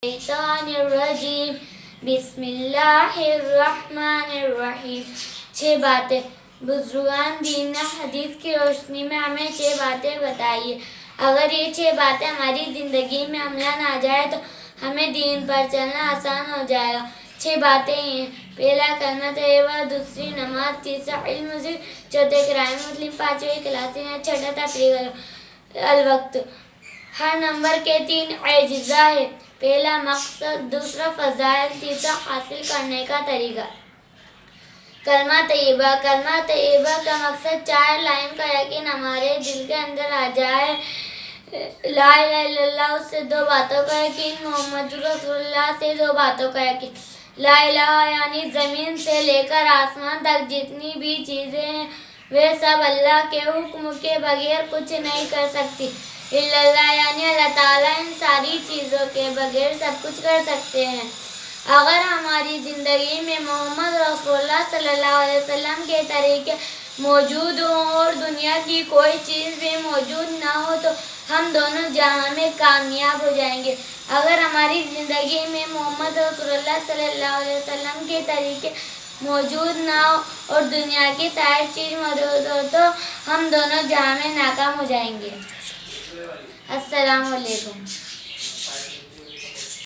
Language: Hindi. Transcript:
शैतानिर्रजीम बिस्मिल्लाहिर्रहमानिर्रहीम। 6 बातें। बुजुर्गान दीन ने हदीस की रोशनी में हमें 6 बातें बताई है। अगर ये 6 बातें हमारी ज़िंदगी में अमलन आ जाए तो हमें दीन पर चलना आसान हो जाएगा। 6 बातें हैं। पहला कलमा तैयबा, दूसरी नमाज, तीसरा इल्म, चौथा क़ुरान मुस्लिम, पाँचवीं क्लासें, छठा तफरीग अलवक्त। हर नंबर के 3 एजिज़ा है। पहला मकसद, दूसरा फ़ज़ाइल, तीसरा हासिल करने का तरीका। कलमा तैयबा का मकसद 4 लाइन का यकीन हमारे दिल के अंदर आ जाए। ला इलाहा इल्लल्लाह से 2 बातों का यकीन, मोहम्मद रसूलुल्लाह से 2 बातों का यकीन। ला इलाहा यानी ज़मीन से लेकर आसमान तक जितनी भी चीज़ें हैं वे सब अल्लाह के हुक्म के बगैर कुछ नहीं कर सकती। इल्लल्लाह यानी अल्लाह ताला इन सारी चीज़ों के बगैर सब कुछ कर सकते हैं। अगर हमारी ज़िंदगी में मोहम्मद रसूलुल्लाह सल्लल्लाहु अलैहि वसल्लम के तरीके मौजूद हों और दुनिया की कोई चीज़ भी मौजूद ना हो तो हम दोनों जहां में कामयाब हो जाएंगे। अगर हमारी ज़िंदगी में मोहम्मद रसूलुल्लाह सल्लल्लाहु अलैहि वसल्लम के तरीके मौजूद ना हो और दुनिया की सारी चीज़ मौजूद हो तो हम दोनों जहां में नाकाम हो जाएंगे। अस्सलामु अलैकुम।